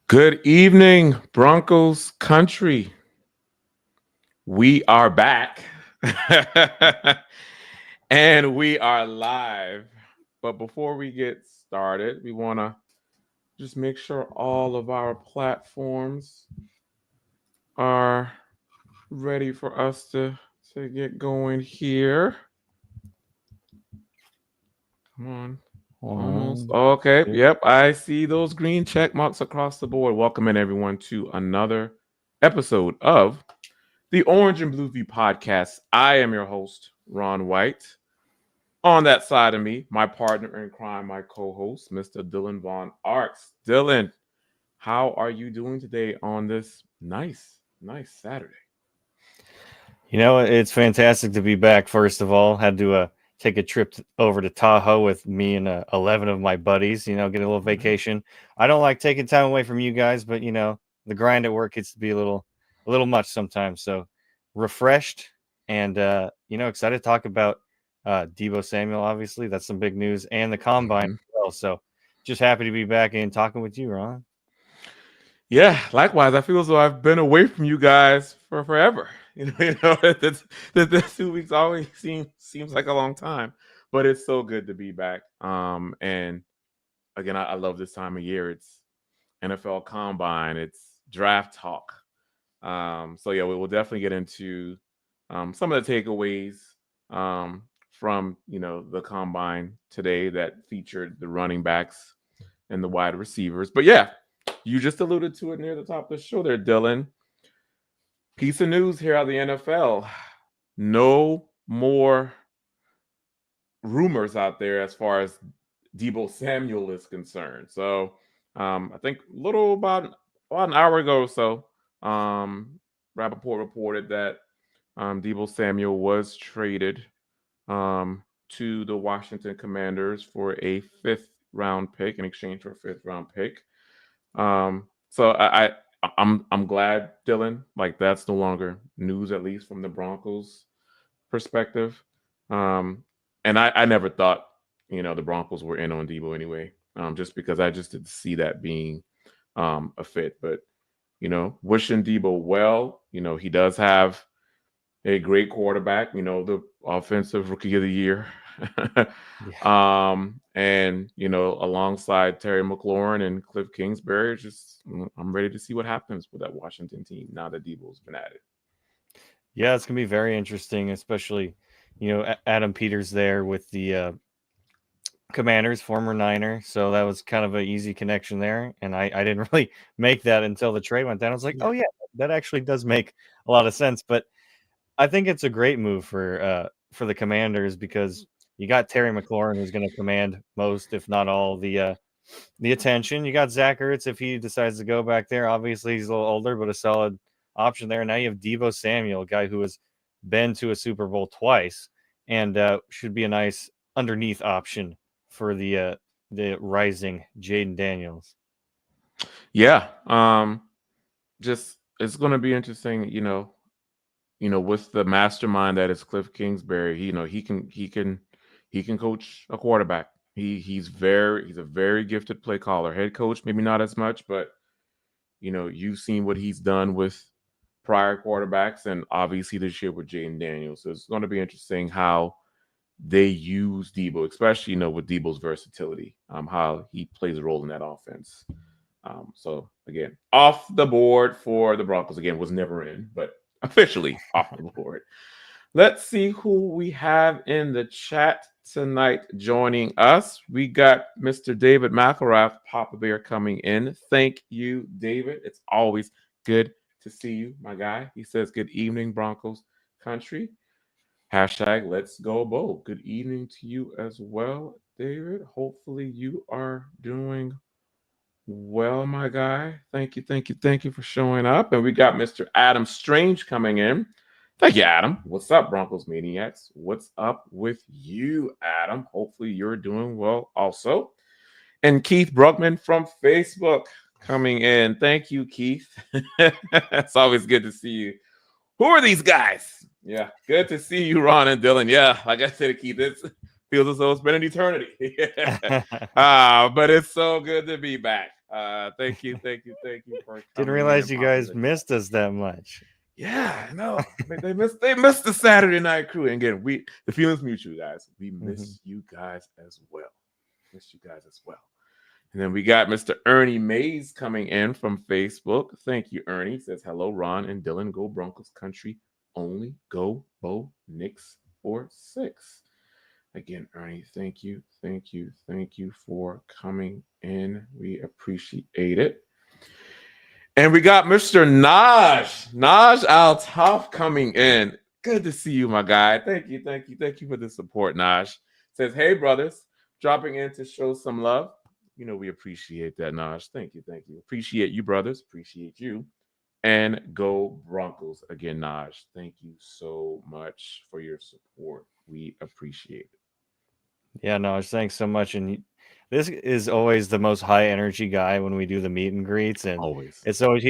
Good evening, Broncos country. We are back and we are live. But before we get started, we want to just make sure all of our platforms are ready for us to get going here. Come on. Almost. Okay. Yep. I see those green check marks across the board. Welcome in, everyone, to another episode of the Orange and Blue View podcast. I am your host, Ron White. On that side of me, my partner in crime, my co-host, Mr. Dylan Vaughn Arts. Dylan, how are you doing today on this nice Saturday? It's fantastic to be back. First of all, had to take a trip over to Tahoe with me and 11 of my buddies. Get a little vacation. I don't like taking time away from you guys, but the grind at work gets to be a little much sometimes. So refreshed and excited to talk about Deebo Samuel. Obviously, that's some big news, and the combine as well. So just happy to be back and talking with you, Ron. Yeah, likewise. I feel as though I've been away from you guys for forever. The 2 weeks always seems like a long time, but it's so good to be back. And again, I love this time of year. It's NFL Combine. It's draft talk. So yeah, we will definitely get into some of the takeaways from the combine today that featured the running backs and the wide receivers. But yeah, you just alluded to it near the top of the show there, Dylan. Piece of news here out of the NFL. No more rumors out there as far as Deebo Samuel is concerned. So I think a little about an hour ago or so, Rappaport reported that Deebo Samuel was traded to the Washington Commanders for a fifth round pick in exchange for a fifth round pick. So I'm glad, Dylan, like that's no longer news, at least from the Broncos perspective. And I never thought, the Broncos were in on Deebo anyway, just because I just didn't see that being a fit. But, wishing Deebo well, he does have a great quarterback, the offensive rookie of the year. And alongside Terry McLaurin and Cliff Kingsbury, I'm ready to see what happens with that Washington team now that Deebo's been added. Yeah, it's gonna be very interesting, especially Adam Peters there with the Commanders, former Niner, so that was kind of an easy connection there, and I didn't really make that until the trade went down. I was like, oh yeah, that actually does make a lot of sense. But I think it's a great move for the Commanders because you got Terry McLaurin, who's going to command most, if not all, the attention. You got Zach Ertz if he decides to go back there. Obviously, he's a little older, but a solid option there. Now you have Deebo Samuel, a guy who has been to a Super Bowl twice, and should be a nice underneath option for the rising Jaden Daniels. Yeah, just it's going to be interesting. With the mastermind that is Cliff Kingsbury, he can coach a quarterback. He's a very gifted play caller. Head coach, maybe not as much, but you've seen what he's done with prior quarterbacks, and obviously this year with Jaden Daniels. So it's going to be interesting how they use Deebo, especially with Deebo's versatility, how he plays a role in that offense. So again, off the board for the Broncos. Again, was never in, but officially off the board. Let's see who we have in the chat tonight joining us. We got Mr. David McElrath, Papa Bear, coming in. Thank you, David. It's always good to see you, my guy. He says, good evening, Broncos country. Hashtag let's go Bo. Good evening to you as well, David. Hopefully you are doing well, my guy. Thank you for showing up. And we got Mr. Adam Strange coming in. Thank you, Adam. What's up, Broncos Maniacs? What's up with you, Adam? Hopefully you're doing well also. And Keith Bruckman from Facebook coming in. Thank you, Keith. It's always good to see you. Who are these guys? Yeah, good to see you, Ron and Dylan. Yeah, like I said, Keith, it feels as though it's been an eternity. But it's so good to be back. thank you for Didn't coming in realize and you popping in guys the chat. missed us that much. Yeah, no, they missed the Saturday night crew. And again, the feelings mutual, guys. We Mhm. miss you guys as well. Miss you guys as well. And then we got Mr. Ernie Mays coming in from Facebook. Thank you, Ernie. Says hello, Ron and Dylan. Go Broncos country. Only go Bo Nix for 6. Again, Ernie, thank you for coming in. We appreciate it. And we got Mr. Naj Al Tough coming in. Good to see you, my guy. Thank you for the support, Naj. Says, hey, brothers, dropping in to show some love. You know, we appreciate that, Naj. Thank you. Appreciate you, brothers. Appreciate you. And go Broncos again, Naj. Thank you so much for your support. We appreciate it. Yeah, no, thanks so much. And this is always the most high energy guy when we do the meet and greets, and Always. it's always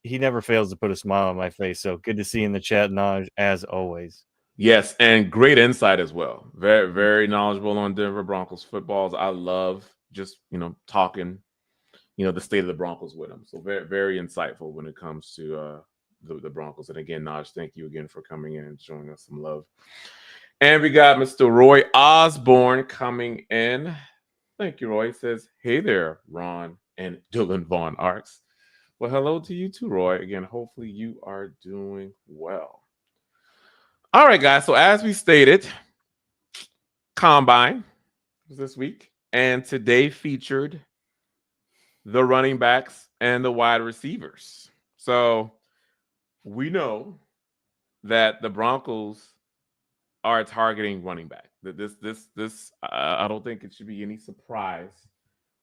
he never fails to put a smile on my face. So good to see you in the chat, Naj, as always. Yes, and great insight as well. Very, very knowledgeable on Denver Broncos footballs. I love just talking, the state of the Broncos with him. So very, very insightful when it comes to the Broncos. And again, Naj, thank you again for coming in and showing us some love. And we got Mr. Roy Osborne coming in. Thank you, Roy. He says, hey there, Ron and Dylan Von Arks. Well, hello to you too, Roy. Again, hopefully you are doing well. All right, guys. So as we stated, Combine was this week, and today featured the running backs and the wide receivers. So we know that the Broncos are targeting running back. This I don't think it should be any surprise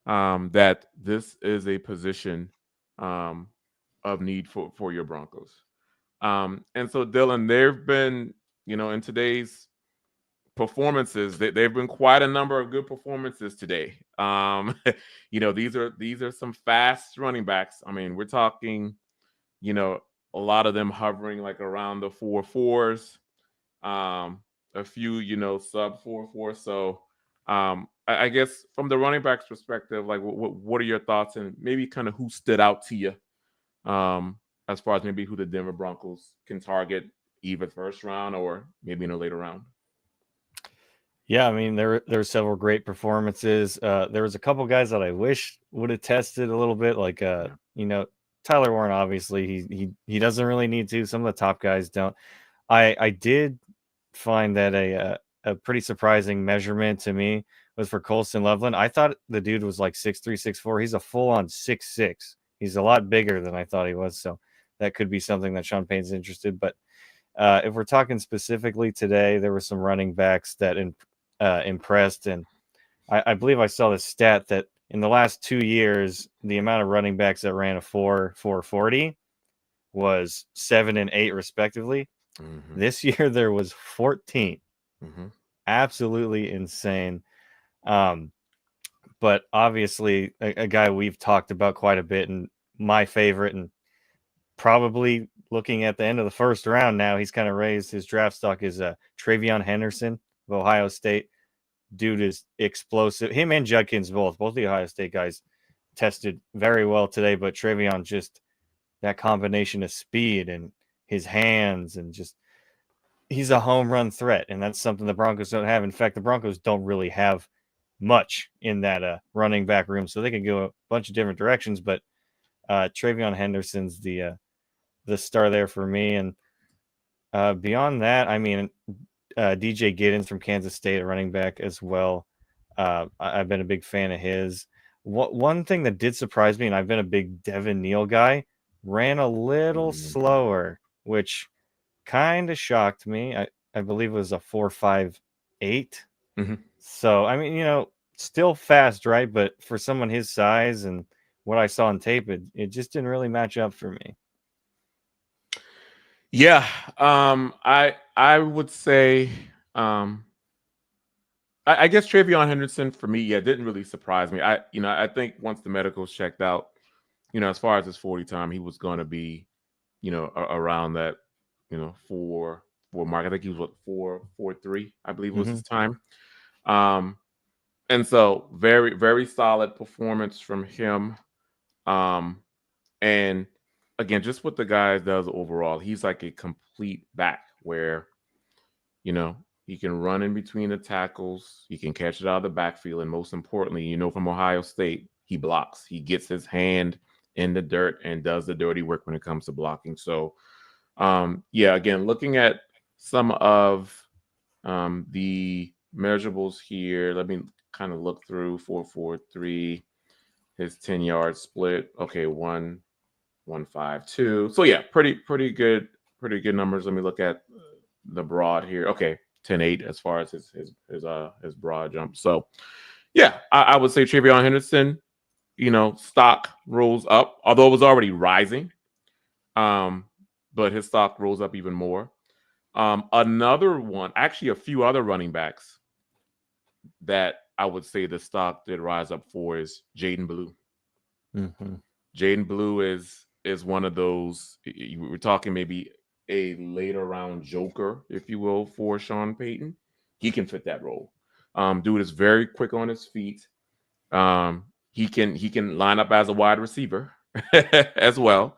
that this is a position um, of need for your Broncos. And so Dylan, there've been in today's performances, they've been quite a number of good performances today. These are some fast running backs. I mean, we're talking you know a lot of them hovering like around the 4.4s, a few sub 4.4. So I guess from the running backs perspective, like what are your thoughts, and maybe kind of who stood out to you as far as maybe who the Denver Broncos can target either first round or maybe in a later round? Yeah, I mean there were several great performances. There was a couple guys that I wish would have tested a little bit, like Yeah. Tyler Warren. Obviously, he doesn't really need to. Some of the top guys don't. I did find that a pretty surprising measurement to me was for Colston Loveland. I thought the dude was like 6'3", 6'4". He's a full on 6'6". He's a lot bigger than I thought he was. So that could be something that Sean Payne's interested. But if we're talking specifically today, there were some running backs that impressed, and I believe I saw the stat that in the last 2 years, the amount of running backs that ran a 4.40 was 7 and 8 respectively. Mm-hmm. This year there was 14. Mm-hmm. Absolutely insane. But obviously a guy we've talked about quite a bit, and my favorite, and probably looking at the end of the first round now, he's kind of raised his draft stock, is Travion Henderson of Ohio State. Dude is explosive. Him and Judkins both the Ohio State guys tested very well today, but Travion, just that combination of speed and his hands, and just he's a home run threat, and that's something the Broncos don't have. In fact, the Broncos don't really have much in that running back room, so they can go a bunch of different directions. But Travion Henderson's the star there for me, and beyond that, I mean, DJ Giddens from Kansas State, a running back as well. I've been a big fan of his. One thing that did surprise me, and I've been a big Devin Neal guy, ran a little slower, which kind of shocked me. I believe it was a 4.58. Mm-hmm. So, I mean, still fast, right? But for someone his size and what I saw on tape, it just didn't really match up for me. Yeah, I would say, um, I guess Travion Henderson for me, yeah, didn't really surprise me. I think once the medicals checked out, as far as his 40 time, he was going to be, around that, 4 mark. I think he was 4.43, I believe was Mm-hmm. his time. And so very, very solid performance from him. Um, and again, just what the guy does overall, he's like a complete back where, you know, he can run in between the tackles, he can catch it out of the backfield, and most importantly, from Ohio State, he blocks. He gets his hand in the dirt and does the dirty work when it comes to blocking. So, yeah, again, looking at some of the measurables here, let me kind of look through 4.43, his 10-yard split. Okay, 1.152. So yeah, pretty good numbers. Let me look at the broad here. Okay, 10.8 as far as his broad jump. So yeah, I would say Travion Henderson, stock rose up, although it was already rising. Um, but his stock rose up even more. Another one, actually, a few other running backs that I would say the stock did rise up for is Jaden Blue. Mm-hmm. Jaden Blue is one of those. We're talking maybe a later round joker, if you will, for Sean Payton. He can fit that role. Dude is very quick on his feet. He can line up as a wide receiver as well.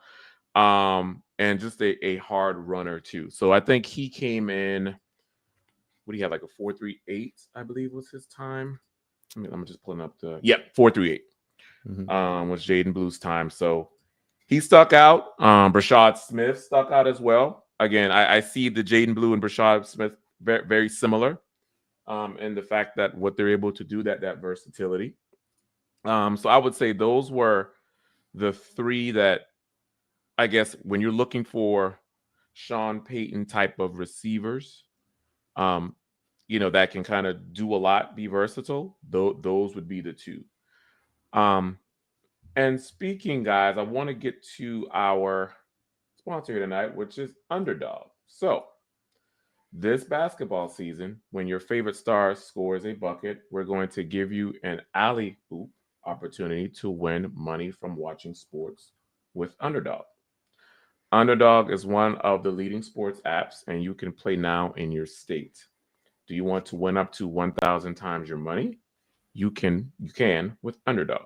And just a hard runner too. So I think he came in. What do you have, like a 4.38, I believe was his time. I'm just pulling up the 4.38. Was Jaden Blue's time. So he stuck out. Brashad Smith stuck out as well. Again, I see the Jaden Blue and Brashad Smith very, very similar. In the fact that what they're able to do, that versatility. So I would say those were the three that, I guess, when you're looking for Sean Payton type of receivers, um, that can kind of do a lot, be versatile. Those would be the two. Um, and speaking, guys, I want to get to our sponsor here tonight, which is Underdog. So, this basketball season, when your favorite star scores a bucket, we're going to give you an alley oop opportunity to win money from watching sports with Underdog. Underdog is one of the leading sports apps, and you can play now in your state. Do you want to win up to 1,000 times your money? You can with Underdog.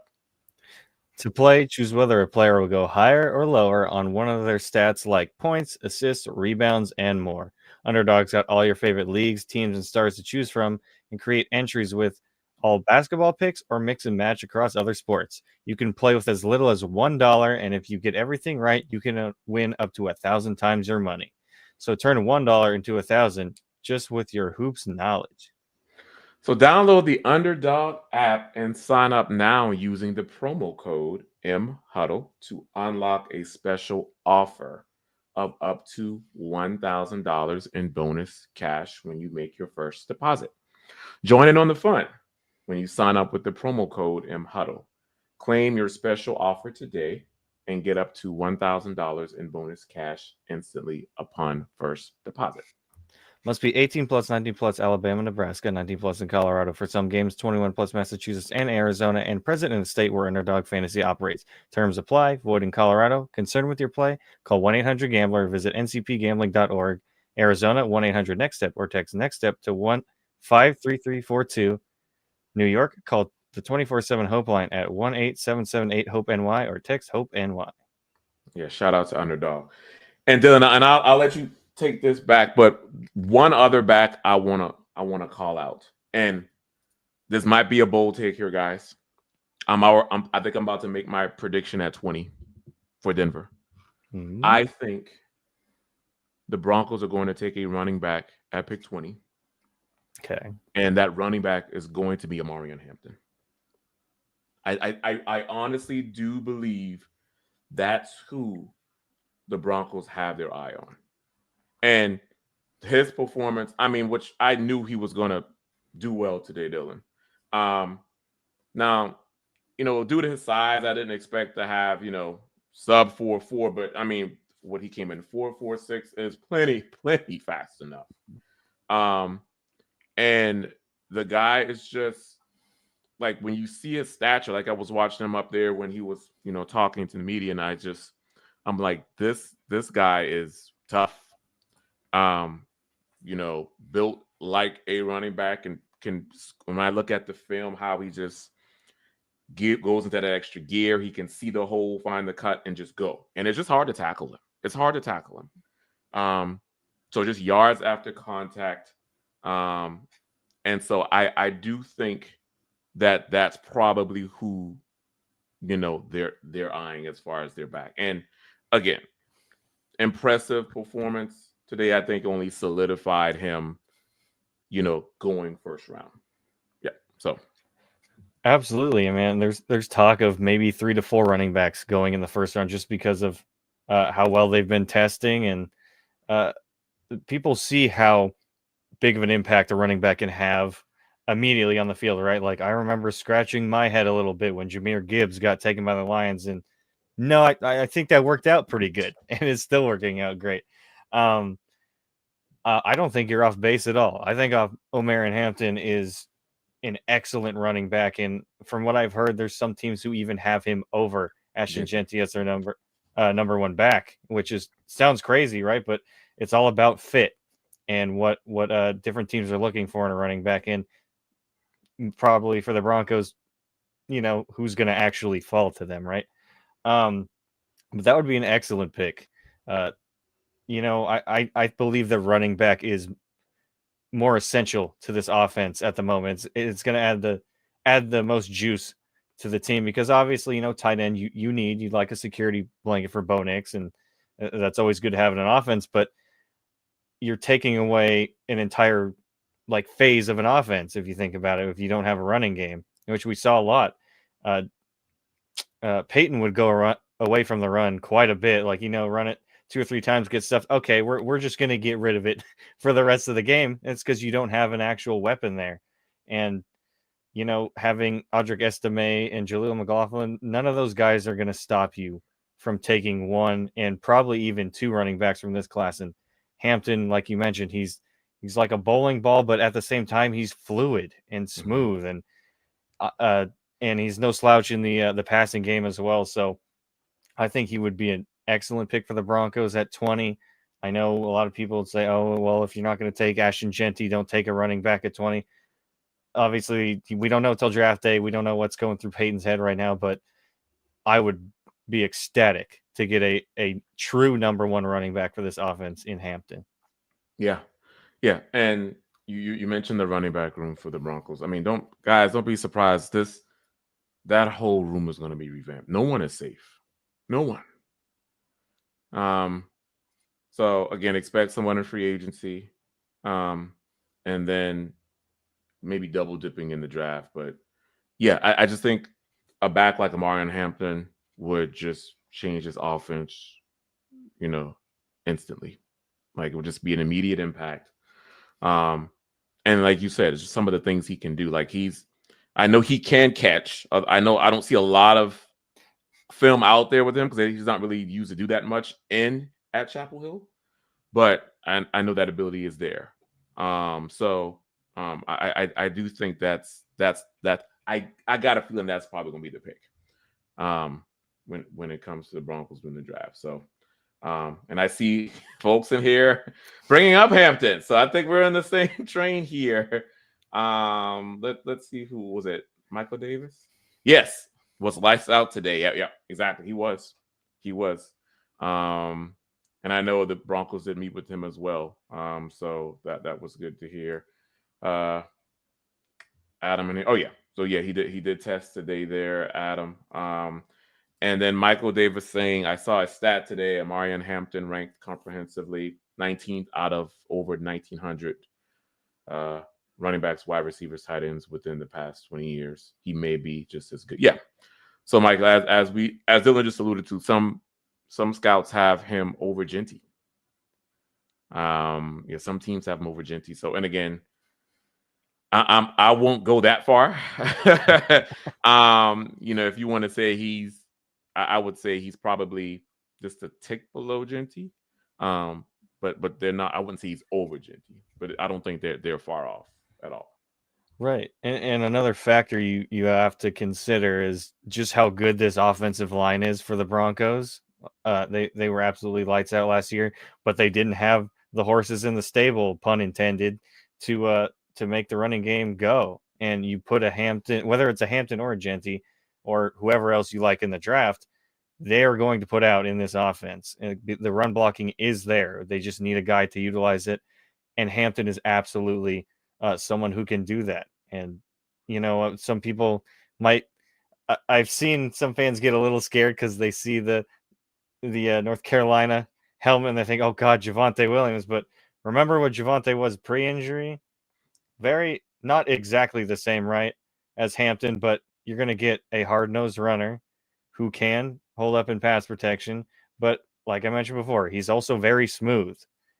To play, choose whether a player will go higher or lower on one of their stats like points, assists, rebounds, and more. Underdog's got all your favorite leagues, teams, and stars to choose from, and create entries with all basketball picks or mix and match across other sports. You can play with as little as $1, and if you get everything right, you can win up to 1,000 times your money. So turn $1 into 1,000 just with your hoops knowledge. So download the Underdog app and sign up now using the promo code MHuddle to unlock a special offer of up to $1,000 in bonus cash when you make your first deposit. Join in on the fun when you sign up with the promo code MHuddle. Claim your special offer today and get up to $1,000 in bonus cash instantly upon first deposit. Must be 18 plus, 19 plus, Alabama, Nebraska, 19 plus in Colorado for some games, 21 plus Massachusetts and Arizona, and present in the state where Underdog Fantasy operates. Terms apply. Void in Colorado. Concerned with your play? Call 1-800-GAMBLER or visit ncpgambling.org. Arizona, 1-800-NEXT-STEP or text NEXT STEP to 1-53342. New York, call the 24/7 Hope line at 1-877-8-HOPE-NY or text HOPE-NY. Yeah, shout out to Underdog. And Dylan, and I'll let you take this back, but one other back I wanna call out, and this might be a bold take here, guys. I think I'm about to make my prediction at 20 for Denver. I think the Broncos are going to take a running back at pick 20, Okay. and that running back is going to be Amarian Hampton. I honestly do believe that's who the Broncos have their eye on. And his performance, I mean, which I knew he was going to do well today, Dylan. Now, due to his size, I didn't expect to have, sub 4.4, but I mean, what he came in 4.46 is plenty fast enough. And the guy is just like, when you see his stature, like I was watching him up there when he was, talking to the media, and I'm like, this guy is tough. Built like a running back, and can, when I look at the film, how he just goes into that extra gear. He can see the hole, find the cut, and just go. And it's just hard to tackle him. It's hard to tackle him. So just yards after contact. Um, and so I do think that that's probably who they're eyeing as far as their back. And again, impressive performance today. I think only solidified him, going first round. Yeah. So Absolutely, man. There's talk of maybe 3 to 4 running backs going in the first round just because of how well they've been testing, and uh, people see how big of an impact a running back can have immediately on the field, right? Like I remember scratching my head a little bit when Jahmyr Gibbs got taken by the Lions, and no, I think that worked out pretty good, and it's still working out great. Um, I don't think you're off base at all. I think Omarion Hampton is an excellent running back, and from what I've heard, there's some teams who even have him over Ashton Genty. Genty as their number one back, which is sounds crazy, right? But it's all about fit and what different teams are looking for in a running back, and probably for the Broncos, who's going to actually fall to them, right? But that would be an excellent pick. I believe the running back is more essential to this offense at the moment. It's going to add the most juice to the team, because obviously, tight end you'd like a security blanket for Bo Nix, and that's always good to have in an offense, but you're taking away an entire phase of an offense if you think about it, if you don't have a running game, which we saw a lot. Peyton would go away from the run quite a bit, run it 2 or 3 times, get stuff. Okay, we're just going to get rid of it for the rest of the game. It's because you don't have an actual weapon there. And, having Audric Estime and Jaleel McLaughlin, none of those guys are going to stop you from taking 1 and probably even 2 running backs from this class. And Hampton, like you mentioned, he's like a bowling ball, but at the same time, he's fluid and smooth, and he's no slouch in the passing game as well. So I think he would be an excellent pick for the Broncos at 20. I know a lot of people would say, oh, well, if you're not going to take Ashton Genty, don't take a running back at 20. Obviously, we don't know till draft day. We don't know what's going through Peyton's head right now, but I would be ecstatic to get a true number 1 running back for this offense in Hampton. Yeah. Yeah. And you mentioned the running back room for the Broncos. I mean, don't be surprised. That whole room is going to be revamped. No one is safe. No one. So again, expect someone in free agency, and then maybe double dipping in the draft. But yeah, I just think a back like Omarion Hampton would just change his offense, instantly. Like it would just be an immediate impact. And like you said, it's just some of the things he can do. Like I know he can catch. I know I don't see a lot of film out there with him because he's not really used to do that much at Chapel Hill, but I know that ability is there. I do think that's I got a feeling that's probably gonna be the pick. When it comes to the Broncos winning the draft. So and I see folks in here bringing up Hampton. So I think we're in the same train here. Let's see, who was it? Michael Davis? Yes. Was lights out today. Yeah, exactly. He was. And I know the Broncos did meet with him as well. So that was good to hear. Adam and so yeah, he did test today there, Adam. And then Michael Davis saying, I saw a stat today, Omarion Hampton ranked comprehensively 19th out of over 1,900 running backs, wide receivers, tight ends within the past 20 years. He may be just as good. Yeah. So, Michael, as Dylan just alluded to, some scouts have him over Genty. Some teams have him over Genty. So, and again, I won't go that far. If you want to say I would say he's probably just a tick below Genty. But they're not. I wouldn't say he's over Genty, but I don't think they're far off at all. Right. And another factor you have to consider is just how good this offensive line is for the Broncos. They were absolutely lights out last year, but they didn't have the horses in the stable, pun intended, to make the running game go. And you put a Hampton, whether it's a Hampton or a Genty or whoever else you like in the draft, they are going to put out in this offense. And the run blocking is there. They just need a guy to utilize it. And Hampton is absolutely someone who can do that. And, some people might. I've seen some fans get a little scared because they see the North Carolina helmet and they think, oh, God, Javonte Williams. But remember what Javonte was pre-injury? Very, not exactly the same, right, as Hampton, but you're going to get a hard-nosed runner who can hold up in pass protection. But like I mentioned before, he's also very smooth.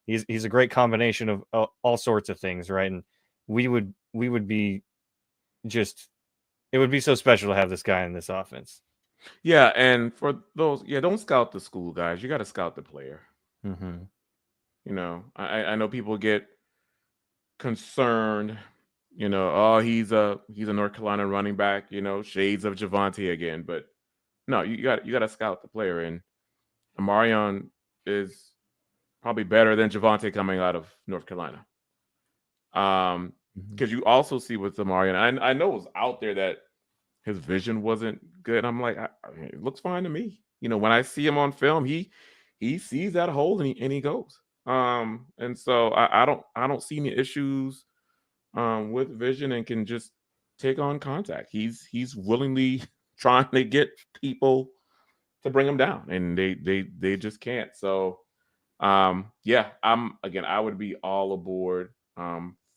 He's a great combination of all sorts of things, right? And we would be just it would be so special to have this guy in this offense. Yeah, and for those, yeah, don't scout the school guys. You got to scout the player. Mm-hmm. I know people get concerned. Oh, he's a North Carolina running back. Shades of Javante again. But no, you got to scout the player, and Amarion is probably better than Javante coming out of North Carolina. Because you also see with Amarion, I know it was out there that his vision wasn't good. I'm like, it looks fine to me. When I see him on film, he sees that hole and he goes. And so I don't see any issues with vision and can just take on contact. He's willingly trying to get people to bring him down, and they just can't. So yeah, I would be all aboard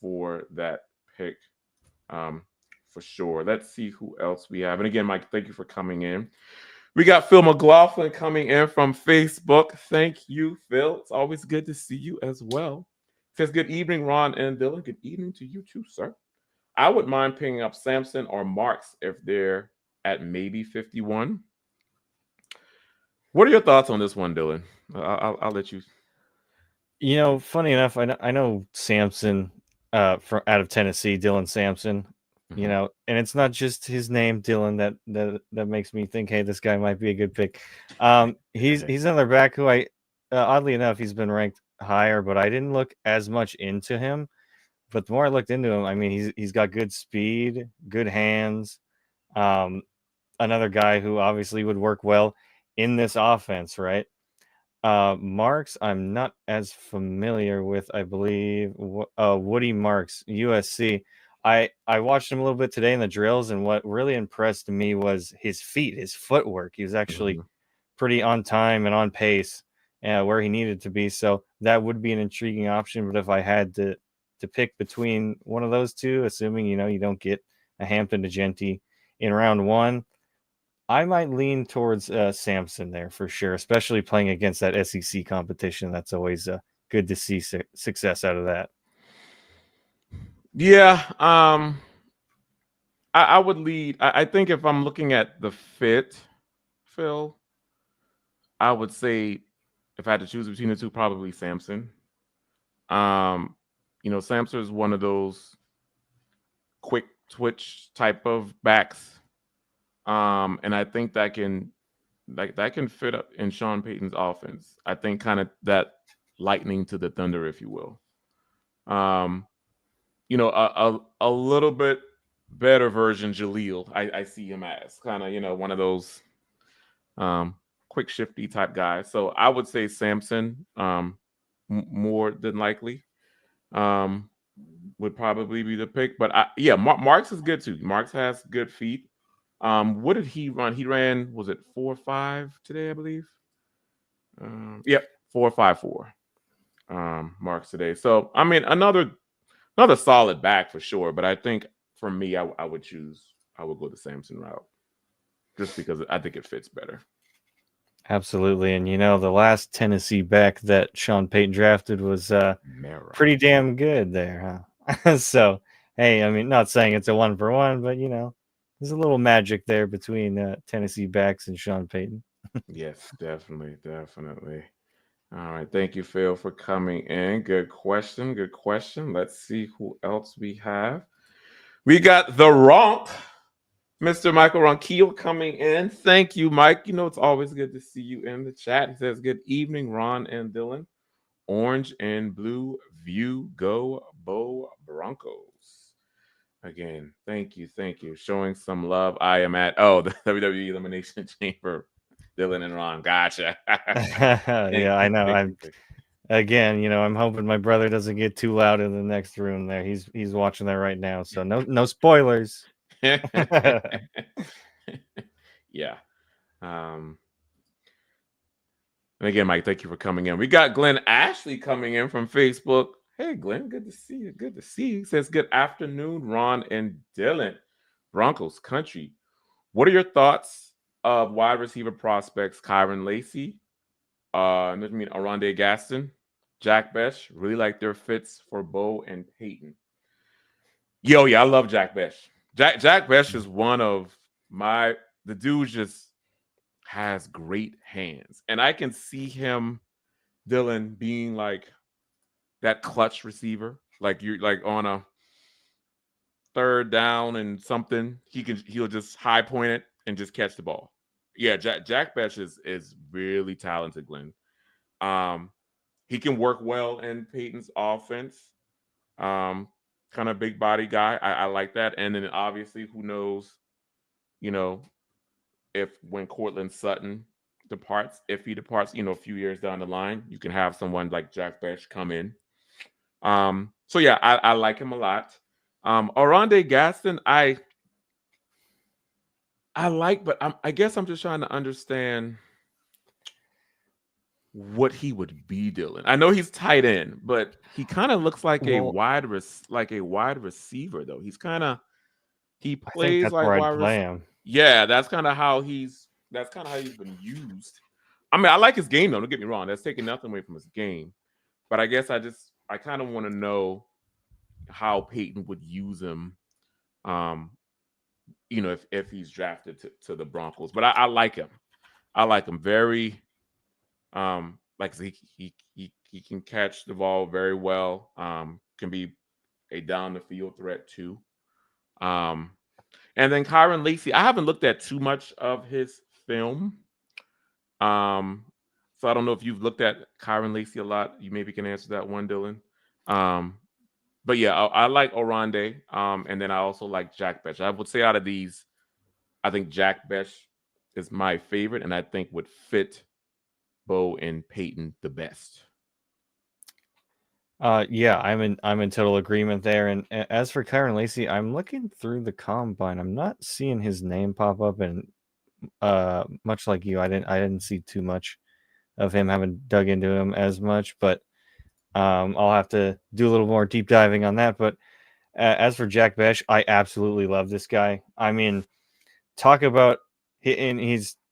for that pick um for sure. Let's see who else we have. And again, Mike, thank you for coming in. We got Phil McLaughlin coming in from Facebook. Thank you, Phil. It's always good to see you as well. Says good evening, Ron and Dylan. Good evening to you too, sir. I would mind picking up Samson or Marks if they're at maybe 51. What are your thoughts on this one, Dylan? I'll let you. Funny enough, I know Sampson from out of Tennessee, Dylan Sampson. Mhm. And it's not just his name, Dylan, that makes me think, hey, this guy might be a good pick. He's another back who oddly enough, he's been ranked higher, but I didn't look as much into him. But the more I looked into him, I mean, he's got good speed, good hands. Um, Another guy who obviously would work well in this offense, right? Marks, I'm not as familiar with. I believe Woody Marks, USC. I watched him a little bit today in the drills, and what really impressed me was his feet, his footwork. He was actually Mhm. pretty on time and on pace, where he needed to be. So that would be an intriguing option. But if I had to pick between one of those two, assuming you don't get a Hampton DeGenti in round one, I might lean towards Samson there for sure, especially playing against that SEC competition. That's always good to see success out of that. Yeah, I would lead. I think if I'm looking at the fit, Phil, I would say if I had to choose between the two, probably Samson. Um, Samson is one of those quick twitch type of backs, and I think that can fit up in Sean Payton's offense. I think kind of that lightning to the thunder, if you will. Um, a little bit better version Jaleel. I see him as kind of one of those um, quick shifty type guys. So I would say Samson more than likely um, would probably be the pick. But yeah, Marks is good too. Marks has good feet. What did he run? He ran, was it 4.5 today, I believe? Yep, 4.54. Marks today. So I mean, another solid back for sure. But I think for me, I would go the Samson route just because I think it fits better. Absolutely. And the last Tennessee back that Sean Payton drafted was Mara. pretty damn good there, huh? So, hey, I mean, not saying it's a one for one, but there's a little magic there between Tennessee backs and Sean Payton. Yes, definitely, definitely. All right, thank you, Phil, for coming in. Good question, good question. Let's see who else we have. We got the Ronk, Mr. Michael Ronquillo coming in. Thank you, Mike. It's always good to see you in the chat. He says, "Good evening, Ron and Dylan. Orange and blue view, go Bo Broncos." Again, thank you. Showing some love. I am at the WWE Elimination Chamber. Dylan and Ron, gotcha. Yeah, I know. Thank you. Again, I'm hoping my brother doesn't get too loud in the next room there. He's watching that right now, so no spoilers. Yeah. Um, and again, Mike, thank you for coming in. We got Glenn Ashley coming in from Facebook. Hey, Glenn, good to see you. Good to see you. He says, good afternoon, Ron and Dylan. Broncos country. What are your thoughts of wide receiver prospects Kyron Lacy, Aronde Gaston, Jack Besh? Really like their fits for Bo and Peyton. Yo, yeah, I love Jack Besh. Jack Besh is one of the dude just has great hands. And I can see him, Dylan, being like that clutch receiver. Like you're like on a third down and something. He'll just high point it and just catch the ball. Yeah, Jack Besh is really talented, Glenn. Um, he can work well in Peyton's offense. Um, kind of big body guy. I like that. And then obviously, who knows, you know, if when Cortland Sutton departs, if he departs, a few years down the line, you can have someone like Jack Besh come in. So yeah, I like him a lot. Aronde Gaston, I like, but I guess I'm just trying to understand what he would be doing. I know he's tight end, but he kind of looks like Well, like a wide receiver though. He I think plays that's like where I'd play him. Yeah, that's kind of how he's been used. I mean, I like his game though. Don't get me wrong. That's taking nothing away from his game, but I guess I kind of want to know how Peyton would use him. Um, if he's drafted to the Broncos, but I like him. I like him very. Like I said, he can catch the ball very well. Can be a down the field threat too. Um, and then Kyron Lacy, I haven't looked at too much of his film. Um, so I don't know if you've looked at Kyron Lacy a lot. You maybe can answer that one, Dylan. Um, but yeah, I like Oronde. And then I also like Jack Besh. I would say out of these, I think Jack Besh is my favorite, and I think would fit Bo and Peyton the best. Yeah, I'm in total agreement there. And as for Kyron Lacy, I'm looking through the combine. I'm not seeing his name pop up, and much like you, I didn't see too much of him. Haven't dug into him as much, but I'll have to do a little more deep diving on that. But as for Jack Besh, I absolutely love this guy. I mean, talk about and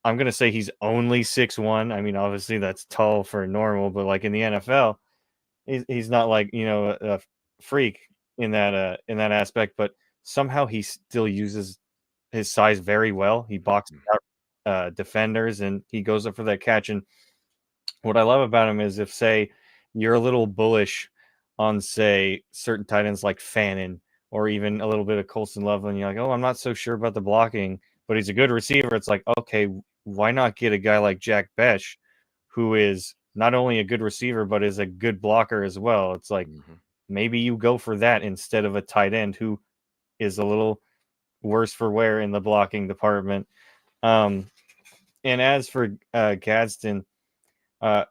I'm gonna say he's only 6'1". I mean, obviously that's tall for normal, but like in the NFL, he's not like a freak in that aspect, but somehow he still uses his size very well. He boxes out defenders and he goes up for that catch. And what I love about him is if say you're a little bullish on say certain tight ends like Fannin or even a little bit of Colson Loveland, you're like, oh, I'm not so sure about the blocking, but he's a good receiver. It's like, okay, why not get a guy like Jack Besh, who is not only a good receiver but is a good blocker as well? It's like maybe you go for that instead of a tight end who is a little worse for wear in the blocking department. And as for Gadsden, uh,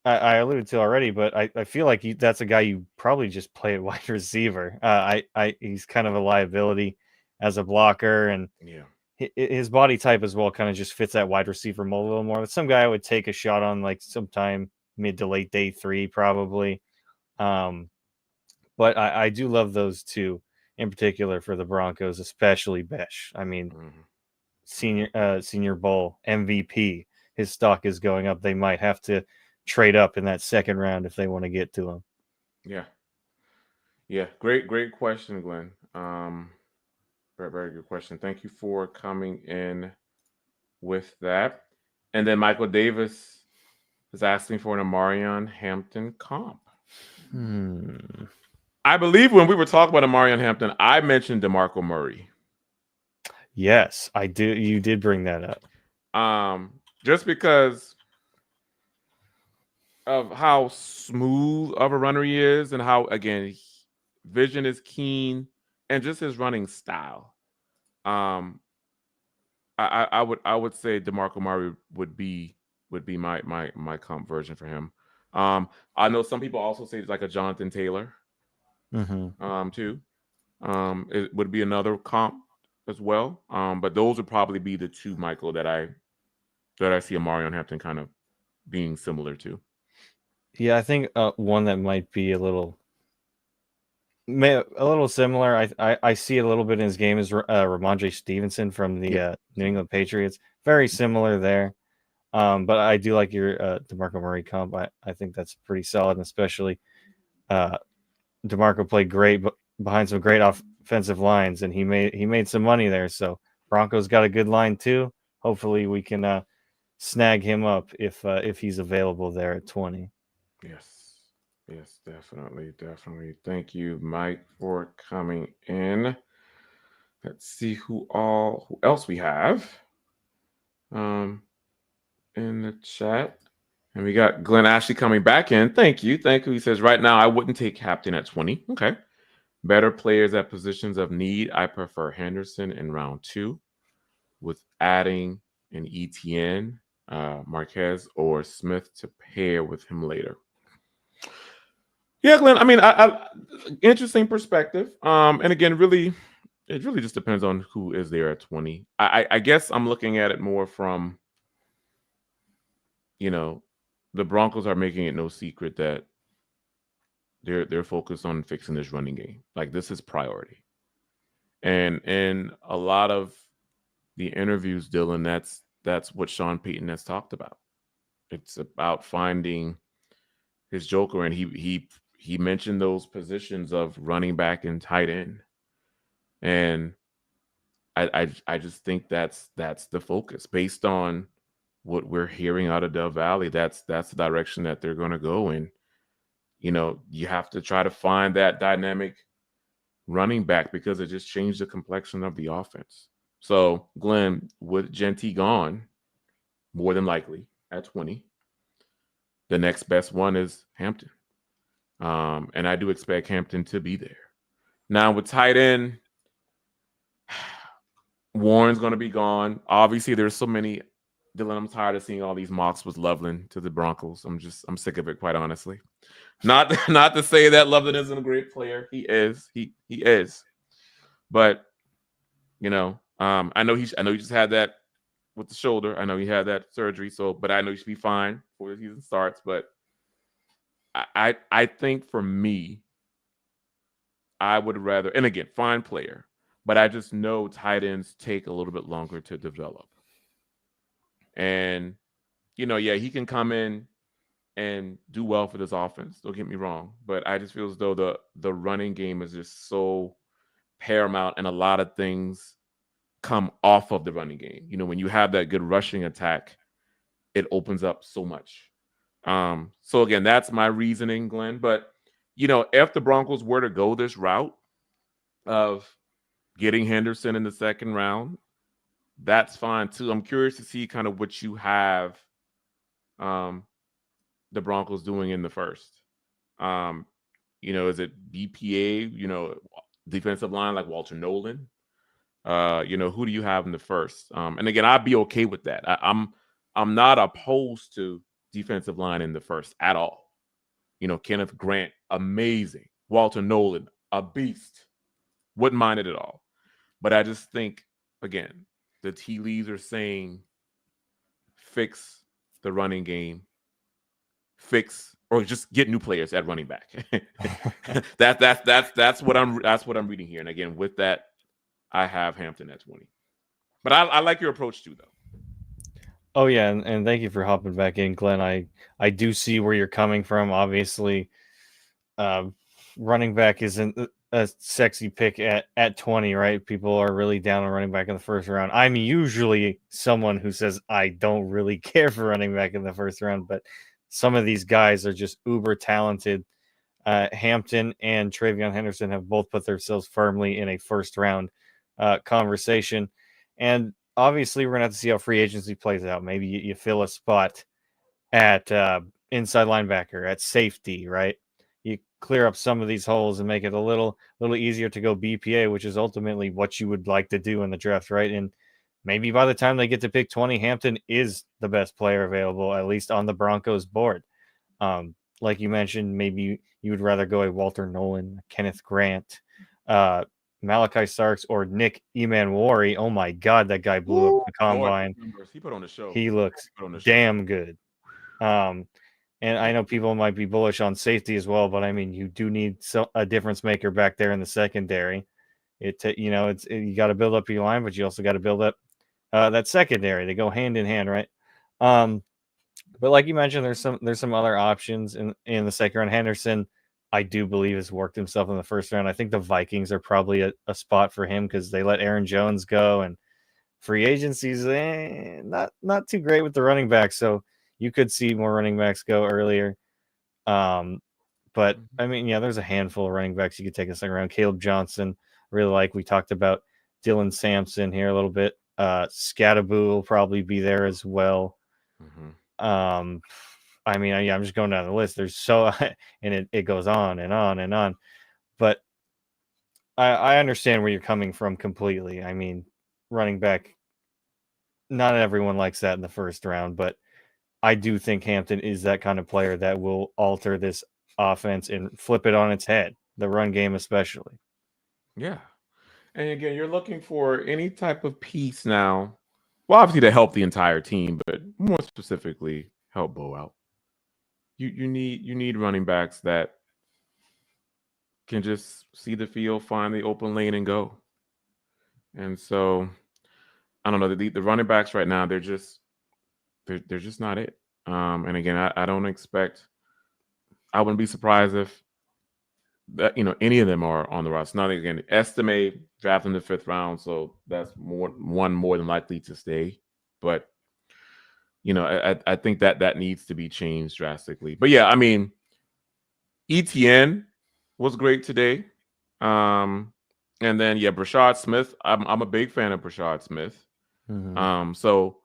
I alluded to already, but I feel like that's a guy you probably just play at wide receiver. He's kind of a liability as a blocker, and Yeah. his body type as well kind of just fits that wide receiver mold a little more. But some guy I would take a shot on like sometime mid to late day 3 probably. But I do love those two in particular for the Broncos, especially Besh. I mean, Senior Bowl MVP. His stock is going up. They might have to trade up in that second round if they want to get to him. Yeah. Yeah. Great question, Glenn. Very, very good question. Thank you for coming in with that. And then Michael Davis is asking for an Amarion Hampton comp. I believe when we were talking about Amarion Hampton, I mentioned DeMarco Murray. Yes, I do. You did bring that up. Just because of how smooth of a runner he is and how, again, vision is keen. and just his running style. Um, I would say DeMarco Murray would be my comp version for him. I know some people also say it's like a Jonathan Taylor, Mm-hmm. too. It would be another comp as well. But those would probably be the two, Michael, that I see Amarion Hampton kind of being similar to. Yeah, I think one that might be a little similar. I see it a little bit in his game is Ramondre Stevenson from the Yeah. New England Patriots. Very similar there. But I do like your DeMarco Murray comp. I think that's pretty solid, and especially uh, DeMarco played great behind some great offensive lines, and he made some money there. So Broncos got a good line too. Hopefully, we can snag him up if he's available there at 20. Yes. Yes, definitely, definitely. Thank you, Mike, for coming in. Let's see who else we have um in the chat. And we got Glenn Ashley coming back in. Thank you. Thank you. He says, right now, I wouldn't take Captain at 20. Okay. Better players at positions of need. I prefer Henderson in round 2 with adding an ETN, Marquez, or Smith to pair with him later. Yeah, Glenn. I mean, interesting perspective. And again, really, it really just depends on who is there at 20. I guess I'm looking at it more from, you know, the Broncos are making it no secret that they're focused on fixing this running game. Like, this is priority. And in a lot of the interviews, Dylan, that's what Sean Payton has talked about. It's about finding his joker, and he mentioned those positions of running back and tight end. And I just think that's the focus based on what we're hearing out of Dove Valley. That's the direction that they're going to go in. You have to try to find that dynamic running back because it just changed the complexion of the offense. So, Glenn, with Genty gone, more than likely at 20, the next best one is Hampton. And I do expect Hampton to be there. Now, with tight end, Warren's going to be gone. Obviously, there's so many. Dylan, I'm tired of seeing all these mocks with Loveland to the Broncos. I'm sick of it, quite honestly. Not not to say that Loveland isn't a great player. He is. He is. But I know he just had that with the shoulder. I know he had that surgery. But I know he should be fine before the season starts. But I think for me, I would rather, and again, fine player, but I just know tight ends take a little bit longer to develop. And yeah, he can come in and do well for this offense. Don't get me wrong, but I just feel as though the running game is just so paramount, and a lot of things come off of the running game. When you have that good rushing attack, it opens up so much. So again, that's my reasoning, Glenn. But if the Broncos were to go this route of getting Henderson in the second round, that's fine too. I'm curious to see kind of what you have the Broncos doing in the first. Is it BPA, defensive line like Walter Nolan? Who do you have in the first? And again, I'd be okay with that. I'm not opposed to defensive line in the first at all. Kenneth Grant, amazing. Walter Nolan, a beast. Wouldn't mind it at all. But I just think, again, the tea leaves are saying fix the running game, fix or just get new players at running back. That's what I'm reading here. And again, with that, I have Hampton at 20. But I like your approach too, though. Oh yeah, and thank you for hopping back in, Glenn. I do see where you're coming from. Obviously, running back isn't a sexy pick at 20, right? People are really down on running back in the first round. I'm usually someone who says I don't really care for running back in the first round, but some of these guys are just uber talented. Hampton and Travion Henderson have both put themselves firmly in a first round conversation. And obviously, we're going to have to see how free agency plays out. Maybe you fill a spot at inside linebacker, at safety, right? You clear up some of these holes and make it a little easier to go BPA, which is ultimately what you would like to do in the draft, right? And maybe by the time they get to pick 20, Hampton is the best player available, at least on the Broncos board. Like you mentioned, maybe you would rather go a Walter Nolan, Kenneth Grant, Malachi Starks, or Nick Emanwari. Oh my God, that guy blew up the Lord, combine. numbers. He put on the show. He looks Put on the show. damn good. And I know people might be bullish on safety as well, but I mean, you do need a difference maker back there in the secondary. You got to build up your line, but you also got to build up that secondary. They go hand in hand, right? But like you mentioned, there's some other options in the second round. Henderson, I do believe, has worked himself in the first round. I think the Vikings are probably a spot for him because they let Aaron Jones go, and free agency's not too great with the running back. So you could see more running backs go earlier. But I mean, yeah, there's a handful of running backs you could take a second round. Caleb Johnson, really like. We talked about Dylan Sampson here a little bit. Scattaboo will probably be there as well. I mean, I'm just going down the list. There's so, and it goes on and on and on. But I understand where you're coming from completely. I mean, running back, not everyone likes that in the first round, but I do think Hampton is that kind of player that will alter this offense and flip it on its head, the run game especially. Yeah. And again, you're looking for any type of piece now. Well, obviously to help the entire team, but more specifically, help Bo out. You need running backs that can just see the field, find the open lane, and go. And so, I don't know, the running backs right now, they're just not it. And again, I don't expect. I wouldn't be surprised if that any of them are on the roster. Now again, estimate draft in the 5th round, so that's more than likely to stay. But I think that needs to be changed drastically. But yeah, I mean, ETN was great today. And then yeah, Brashad Smith. I'm a big fan of Brashad Smith. Mm-hmm. So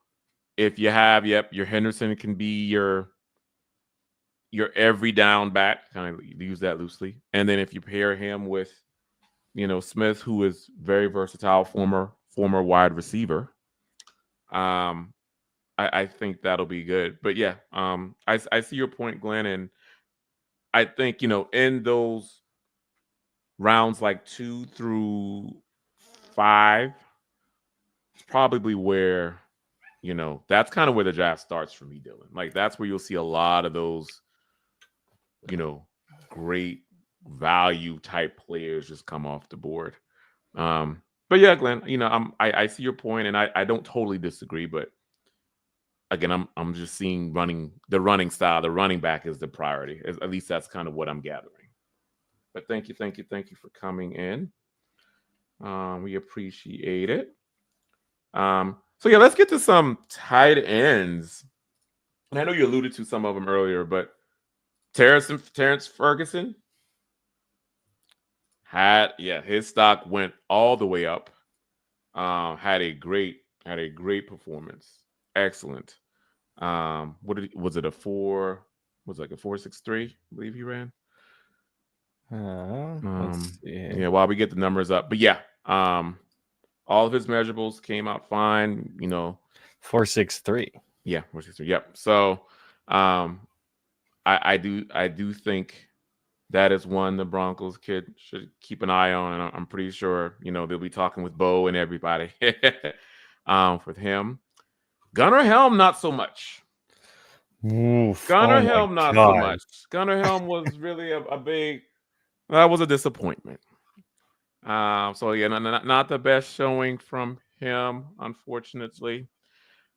if you have, your Henderson can be your every down back, kind of use that loosely. And then if you pair him with, Smith, who is very versatile, former wide receiver, I think that'll be good. But yeah, I see your point, Glenn, and I think in those rounds like 2 through 5, it's probably where that's kind of where the draft starts for me, Dylan. Like that's where you'll see a lot of those great value type players just come off the board. But yeah, Glenn, I see your point, and I don't totally disagree, but again, I'm just seeing the running style, the running back is the priority. At least that's kind of what I'm gathering. But thank you for coming in. We appreciate it. So yeah, let's get to some tight ends. And I know you alluded to some of them earlier, but Terrence Ferguson his stock went all the way up. Had a great performance. Excellent. Was it a 4.63? I believe he ran. Let's see. Yeah, while we get the numbers up, but yeah, all of his measurables came out fine. 4.63. Yeah, 4.63. Yep. So, I do think that is one the Broncos should keep an eye on, and I'm pretty sure they'll be talking with Bo and everybody for him. Gunnar Helm, not so much. Oof, Gunnar Helm, not so much. Gunnar Helm was really a big. That was a disappointment. So yeah, not the best showing from him, unfortunately.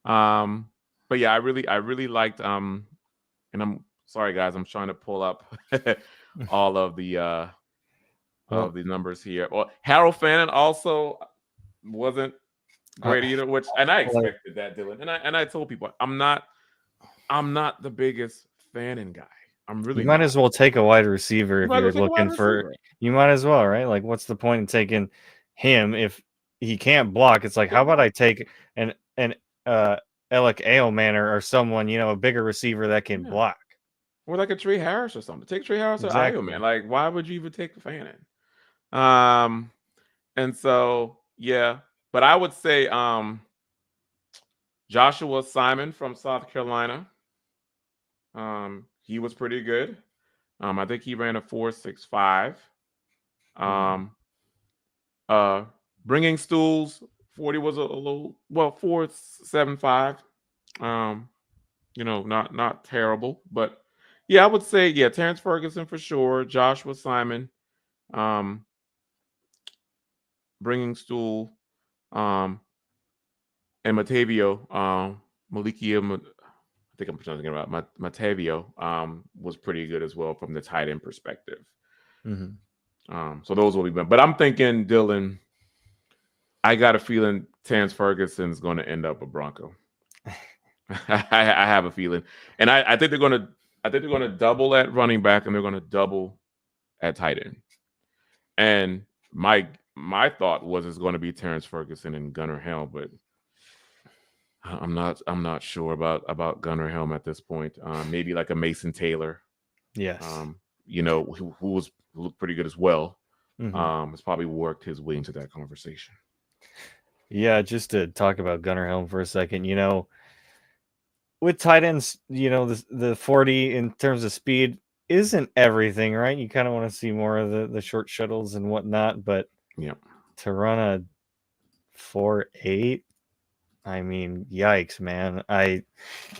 But yeah, I really liked. And I'm sorry, guys, I'm trying to pull up all of the numbers here. Well, Harold Fannin also wasn't great either, and I expected that, Dylan. And I told people I'm not the biggest Fannin guy. I'm really. You might as well take a wide receiver if you're looking for. You might as well, right? Like, what's the point in taking him if he can't block? It's like, how about I take an Alec Ailman or someone, a bigger receiver that can block. or like a Trey Harris or something. Take Trey Harris or Io, man. Exactly. Like, why would you even take Fannin? Um, and so yeah, but I would say Joshua Simon from South Carolina. He was pretty good. I think he ran a 4.65. Mm-hmm. Um, uh, bringing stools 40 was a little 4.75. Um, not terrible, but yeah, I would say yeah, Terrence Ferguson for sure, Joshua Simon, um, bringing stool, um, and Matavio, Malikia, I think I'm talking about Matavio, was pretty good as well from the tight end perspective. Mm-hmm. So those will be, but I'm thinking Dylan. I got a feeling Terrence Ferguson's going to end up a Bronco. I have a feeling, and I think they're going to. I think they're going to double at running back, and they're going to double at tight end. And my thought was it's going to be Terrence Ferguson and Gunnar Helm, but I'm not sure about Gunnar Helm at this point. Maybe like a Mason Taylor, Yes. who was who looked pretty good as well. Mm-hmm. Has probably worked his way into that conversation. Yeah, just to talk about Gunnar Helm for a second, with tight ends, the 40 in terms of speed isn't everything, right? You kind of want to see more of the short shuttles and whatnot, but Yeah. to run a 4.8, I mean, yikes, man.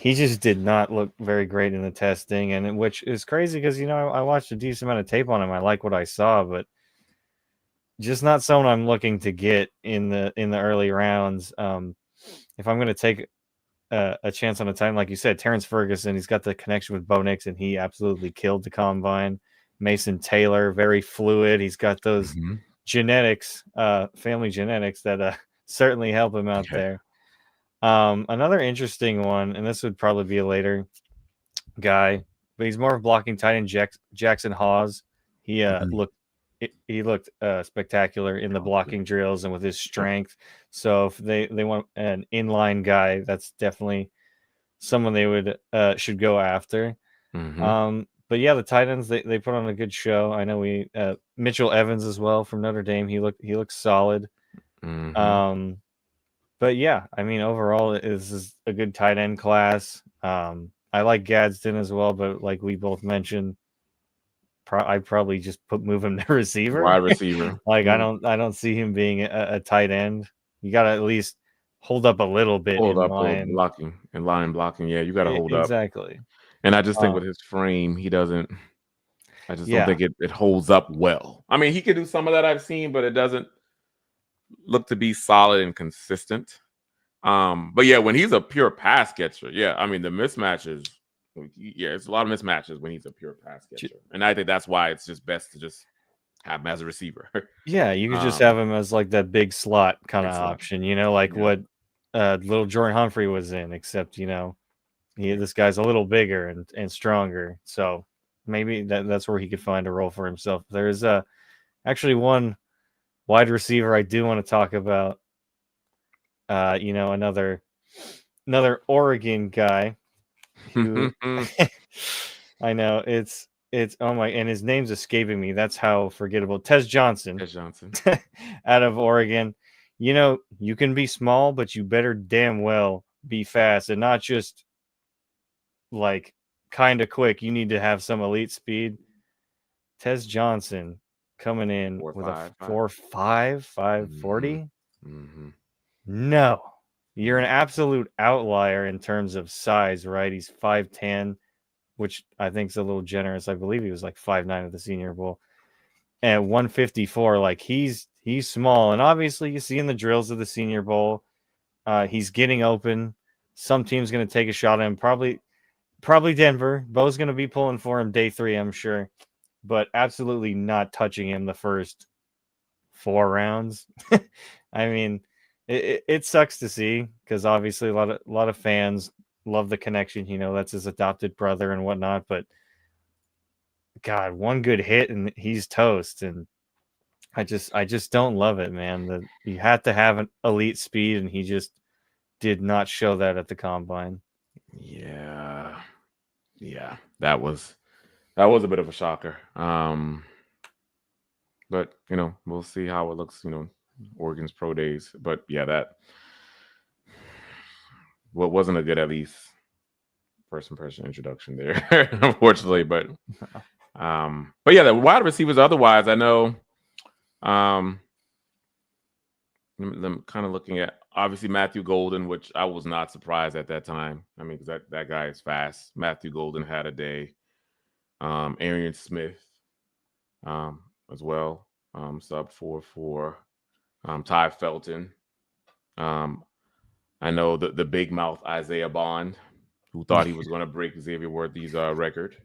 He just did not look very great in the testing, and which is crazy because I watched a decent amount of tape on him. I like what I saw, but just not someone I'm looking to get in the early rounds. If I'm going to take a chance on a time, like you said, Terrence Ferguson, he's got the connection with Bo Nix, and he absolutely killed the combine. Mason Taylor, very fluid. He's got those Mm-hmm. genetics, family genetics that certainly help him out Yeah. there. Another interesting one, and this would probably be a later guy, but he's more of blocking tight end Jackson Hawes. He Mhm. looked spectacular in the blocking drills and with his Yep. strength. So if they want an inline guy, that's definitely someone they would should go after. Mhm. But yeah, the tight ends they put on a good show. I know we Mitchell Evans as well from Notre Dame. He looks solid. Mhm. Um, but yeah, I mean overall this is a good tight end class. I like Gadsden as well, but like we both mentioned, I'd probably just move him to receiver. Wide receiver. Like I Mm. don't see him being a tight end. You got to at least hold up a little bit Hold in up or line. blocking and line blocking. Yeah, you got to hold up. Exactly. And I just think Uh, with his frame, he doesn't. I just don't yeah, think it holds up well. I mean, he could do some of that I've seen, but it doesn't look to be solid and consistent. But yeah, when he's a pure pass catcher, yeah, I mean the mismatches. Yeah, it's a lot of mismatches when he's a pure pass catcher, and I think that's why it's just best to just have him as a receiver. yeah. You could just um, have him as like that big slot kind of Excellent. option. Like Yeah. what little Jordan Humphrey was in, except Yeah. this guy's a little bigger and stronger. So maybe that's where he could find a role for himself. There's actually one wide receiver I do want to talk about. Another Oregon guy who I know it's oh my, and his name's escaping me. That's how forgettable. Tez Johnson Ed Johnson. out of Oregon. You can be small, but you better damn well be fast and not just like kind of quick. You need to have some elite speed. Tez Johnson coming in Four, with a five, five. 4.5, Mhm. 540. Mhm. No, you're an Yeah. absolute outlier in terms of size, right? He's 5'10, which I think is a little generous. I believe he was like 5'9 at the Senior Bowl. And 154, like he's small. And obviously you see in the drills of the Senior Bowl, he's getting open. Some team's going to take a shot at him. Probably Denver. Bo's going to be pulling for him day 3, I'm sure. But absolutely not touching him the first 4 rounds. I mean, it sucks to see because obviously a lot of fans love the connection. That's his adopted brother and whatnot. But God, one good hit and he's toast. And I just don't love it, man. You had to have an elite speed, and he just did not show that at the combine. Yeah. Yeah, that was a bit of a shocker. But we'll see how it looks. Oregon's pro days. But yeah, that what wasn't a good at least first impression introduction there, unfortunately. But yeah, the wide receivers. Otherwise, I know. Um, I'm kind of looking at obviously Matthew Golden, which I was not surprised at that time. I mean, because that guy is fast. Matthew Golden had a day. Arian Smith, um, as well. Sub 4.4. Ty Felton. Um, I know the big mouth Isaiah Bond, who thought he was going to break Xavier Worthy's record.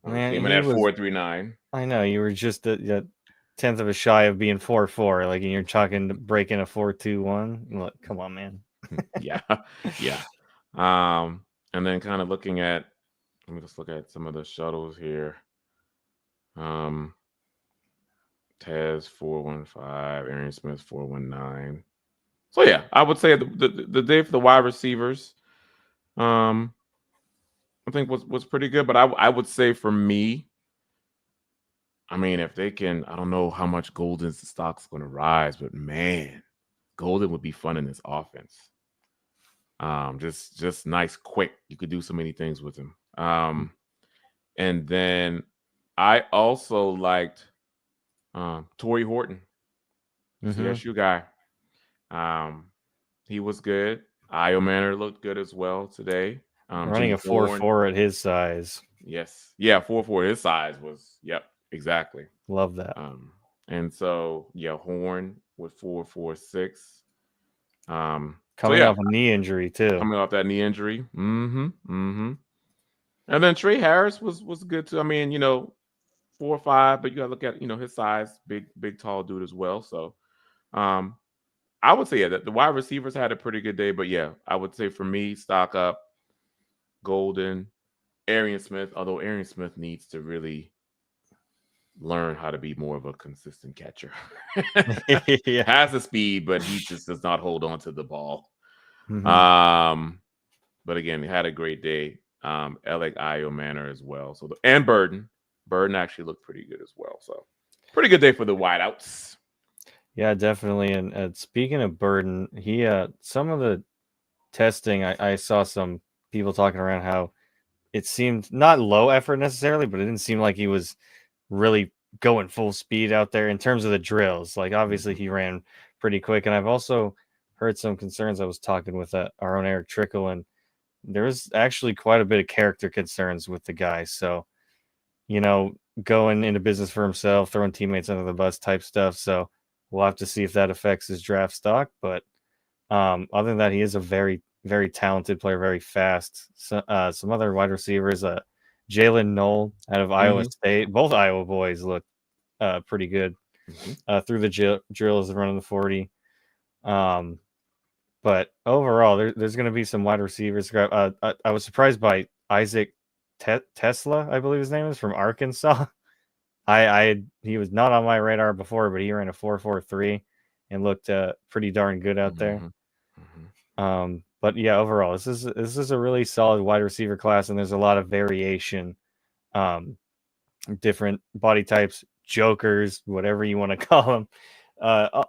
Man, Came in he at was. 4.39. I know you were just a tenth of a shy of being 4-4. Like you're talking breaking a 4.21. Look, come on, man. Yeah, yeah. And then kind of looking at, let me just look at some of the shuttles here. Um, Tez 4.15, Arian Smith 4.19. So yeah, I would say the day for the wide receivers, um, I think was pretty good. But I would say for me, I mean, if they can, I don't know how much Golden's stock's going to rise, but man, Golden would be fun in this offense. Just nice, quick. You could do so many things with him. And then I also liked Torrey Horton, Mm-hmm. CSU guy. Um, he was good. Io Manor looked good as well today. Running Jimmy a Horn, 4.4 at his size. yes, yeah, 4.4. His size was, yep, exactly. Love that. Um, and so yeah, Horn with 4.46. So Coming yeah, off a knee injury too. coming off that knee injury. And then Trey Harris was good too. I mean, 4 or 5, but you gotta look at his size, big tall dude as well. So um I would say yeah, that the wide receivers had a pretty good day, but yeah, I would say for me, stock up, Golden, Arian Smith, although Arian Smith needs to really learn how to be more of a consistent catcher. Yeah. Has the speed, but he just does not hold on to the ball. Mm-hmm. Um, but again, he had a great day. Alec Io Manor as well. So and Burden. Burden actually looked pretty good as well. So pretty good day for the wideouts. Yeah, definitely. And speaking of Burden, he some of the testing I saw some people talking around how it seemed not low effort necessarily, but it didn't seem like he was really going full speed out there in terms of the drills. Like obviously Mhm. he ran pretty quick, and I've also heard some concerns. I was talking with our own Eric Trickle, and there was actually quite a bit of character concerns with the guy. So you know, going into business for himself, throwing teammates under the bus type stuff. So we'll have to see if that affects his draft stock. But other than that, he is a very, very talented player, very fast. So, some other wide receivers, Jalen Knoll out of Iowa Mhm. State. Both Iowa boys look pretty good Mhm. through the drills and running the 40. Um, but overall, there's going to be some wide receivers. I was surprised by Isaac Tesla, I believe his name is, from Arkansas. He was not on my radar before, but he ran a 4.43 and looked pretty darn good out there. Mhm. Mhm. But yeah, overall, this is a really solid wide receiver class, and there's a lot of variation, um, different body types, jokers, whatever you want to call them,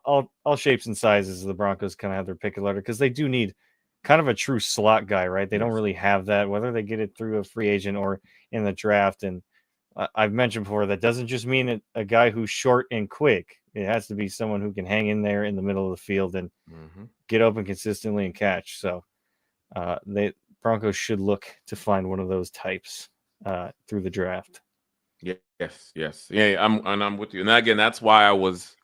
all shapes and sizes. The Broncos kind of have their pick of litter because they do need kind of a true slot guy, right? They don't Yes. really have that, whether they get it through a free agent or in the draft. And I've mentioned before that doesn't just mean a guy who's short and quick. It has to be someone who can hang in there in the middle of the field and Mhm. get open consistently and catch. So they Broncos should look to find one of those types through the draft. Yes. Yes. Yeah. I'm with you. And again, that's why I was,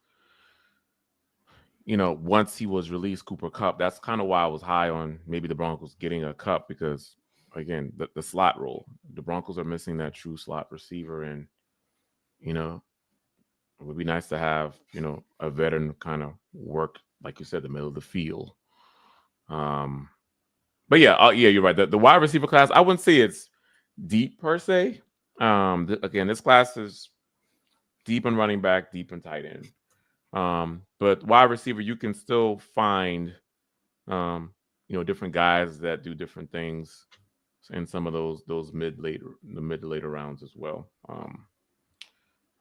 once he was released, Cooper Cup. That's kind of why I was high on maybe the Broncos getting a Cup because again, the slot role. The Broncos are missing that true slot receiver, and you know, it would be nice to have, a veteran kind of work, like you said, the middle of the field. Um, but yeah, yeah, you're right. The wide receiver class, I wouldn't say it's deep per se. Again, this class is deep in running back, deep in tight end. But wide receiver, you can still find, different guys that do different things. in some of those mid to later rounds as well.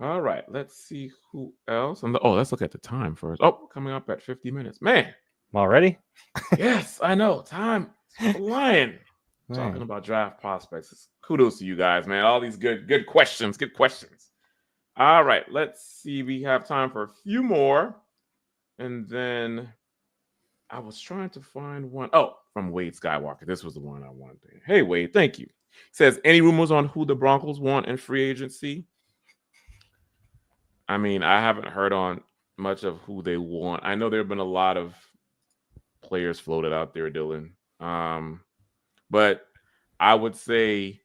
All right, let's see who else. Let's look at the time first. Oh, coming up at 50 minutes. Man, Already? yes, I know. Time is flying. Talking Man. about draft prospects. Kudos to you guys, man. All these good questions. Good questions. All right, let's see. We have time for a few more. And then I was trying to find one. Oh, from Wade Skywalker. This was the one I wanted. Hey, Wade, thank you. Says, any rumors on who the Broncos want in free agency? I mean, I haven't heard on much of who they want. I know there have been a lot of players floated out there, Dylan. But I would say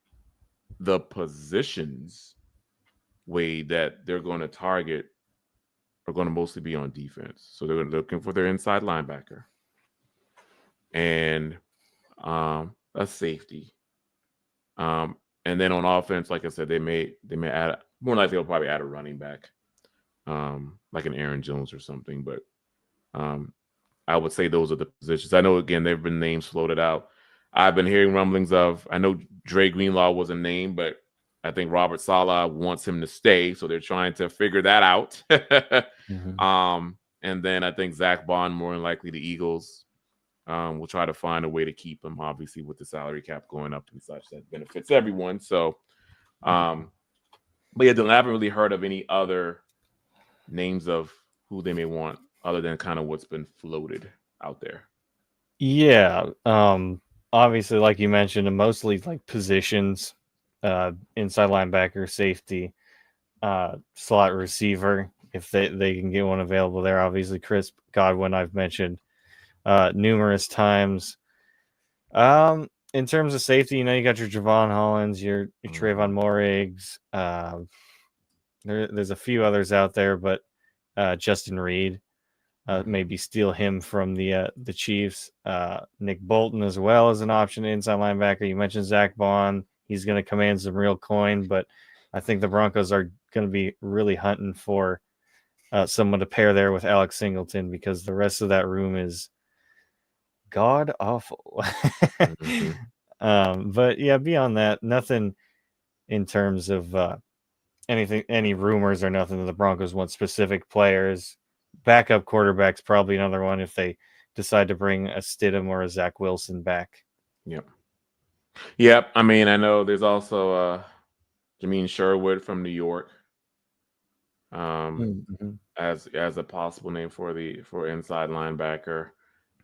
the positions way that they're going to target are going to mostly be on defense. So they're looking for their inside linebacker and a safety. And then on offense, like I said, they may add more likely they'll probably add a running back, like an Aaron Jones or something. But I would say those are the positions. I know again there have been names floated out. I've been hearing rumblings of. I know Dre Greenlaw was a name, but I think Robert Saleh wants him to stay, so they're trying to figure that out. And then I think Zach Bond, more than likely the Eagles, will try to find a way to keep him, obviously with the salary cap going up and such that benefits everyone. So, but yeah, I haven't really heard of any other names of who they may want other than kind of what's been floated out there. Yeah. Obviously, like you mentioned, mostly like positions, inside linebacker, safety, slot receiver, if they can get one available there. Obviously, Chris Godwin, I've mentioned numerous times. In terms of safety, you got your Javon Hollins, your Trayvon Morrigs. There's a few others out there, but Justin Reed, maybe steal him from the Chiefs. Nick Bolton as well as an option inside linebacker. You mentioned Zach Bond. He's going to command some real coin, but I think the Broncos are going to be really hunting for someone to pair there with Alex Singleton because the rest of that room is god awful. But yeah, beyond that, nothing in terms of any rumors or nothing that the Broncos want specific players. Backup quarterback's probably another one if they decide to bring a Stidham or a Zach Wilson back. Yep. I mean, I know there's also Jameen Sherwood from New York. As a possible name for inside linebacker.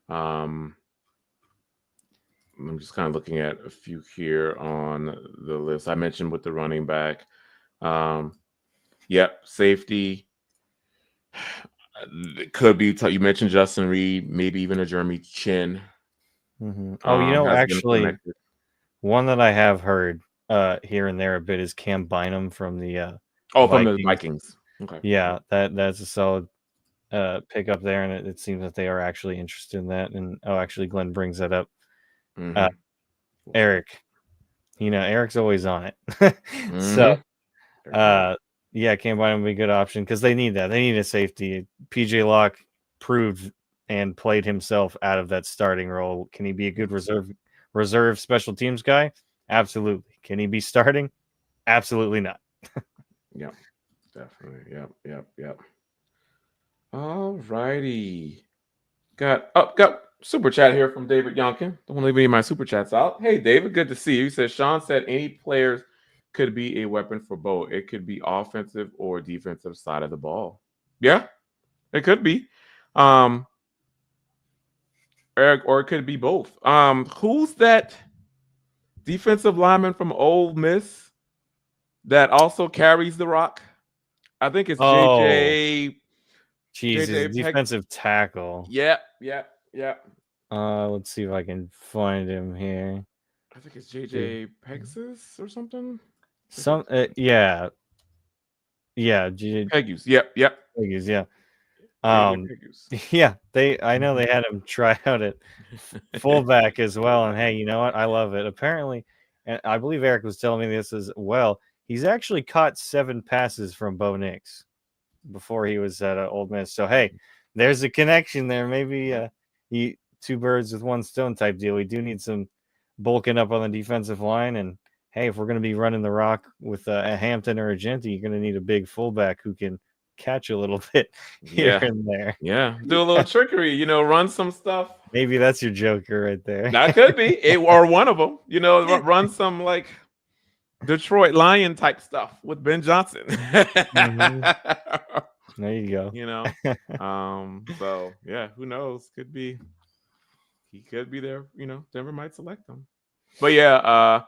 I'm just kind of looking at a few here on the list. I mentioned with the running back. Yep, safety. It could be. You mentioned Justin Reed, maybe even a Jeremy Chin. Actually, one that I have heard here and there a bit is Cam Bynum from the from the Vikings. Okay. Yeah, that's a solid pick up there, and it seems that they are actually interested in that. And actually, Glenn brings that up. Eric, Eric's always on it. So, yeah, Cam Bynum would be a good option because they need that. They need a safety. PJ Locke proved and played himself out of that starting role. Can he be a good reserve special teams guy? Absolutely. Can he be starting? Absolutely not. Yep, definitely. Yep. All righty. Got super chat here from David Yonkin. Don't want to leave any of my super chats out. Hey, David, good to see you. He says Sean said any players could be a weapon for both. It could be offensive or defensive side of the ball. Yeah, it could be. Eric, or it could be both. Who's that defensive lineman from Ole Miss that also carries the rock? I think it's JJ. Jesus, defensive tackle. Yep. Let's see if I can find him here. I think it's JJ Pegasus or something. Yeah. Pegus. Yep. Pegus, yeah. Yeah, I know they had him try out at fullback as well. And hey, you know what? I love it. Apparently, and I believe Eric was telling me this as well. He's actually caught 7 passes from Bo Nix before he was at Ole Miss. So hey, there's a connection there. Maybe 2 birds with 1 stone type deal. We do need some bulking up on the defensive line. And hey, if we're going to be running the rock with a Hampton or a Genty, you're going to need a big fullback who can catch a little bit here Yeah. and there. Yeah. Do a little trickery, run some stuff. Maybe that's your joker right there. That could be it, or one of them. Run some like Detroit Lion type stuff with Ben Johnson. Mm-hmm. There you go. So yeah, who knows? He could be there. Denver might select him. But yeah,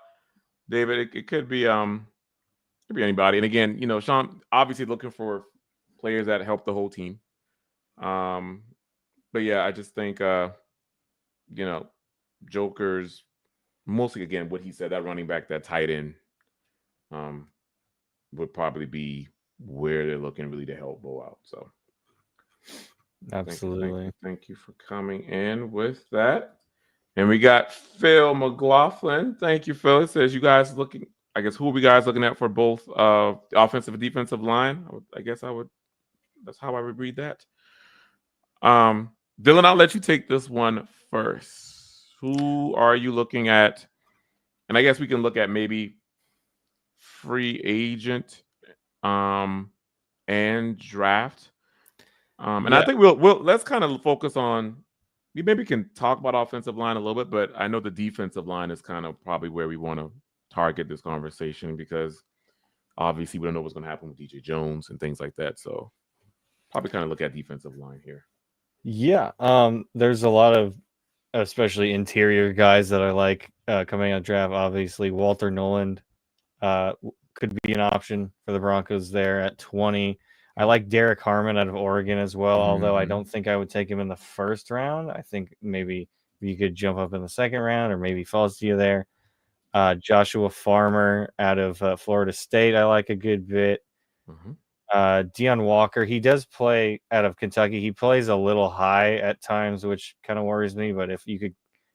David, it could be anybody. And again, Sean obviously looking for players that help the whole team. But yeah, I just think Joker's mostly again what he said, that running back, that tight end, would probably be where they're looking really to help Bo out. So absolutely. Thank you for coming in with that. And we got Phil McLaughlin. Thank you, Phil. It says you guys looking. I guess who are we guys looking at for both the offensive and defensive line? I guess I would. That's how I would read that. Dylan, I'll let you take this one first. Who are you looking at? And I guess we can look at maybe free agent and draft. And I think we'll let's kind of focus on. We maybe can talk about offensive line a little bit, but I know the defensive line is kind of probably where we want to target this conversation because obviously we don't know what's going to happen with DJ Jones and things like that. So probably kind of look at defensive line here. Yeah. There's a lot of especially interior guys that I like coming out of draft. Obviously, Walter Noland could be an option for the Broncos there at 20. I like Derek Harmon out of Oregon as well, although I don't think I would take him in the first round. I think maybe you could jump up in the second round or maybe falls to you there. Joshua Farmer out of Florida State, I like a good bit. Deion Walker, he does play out of Kentucky. He plays a little high at times, which kind of worries me. But if you could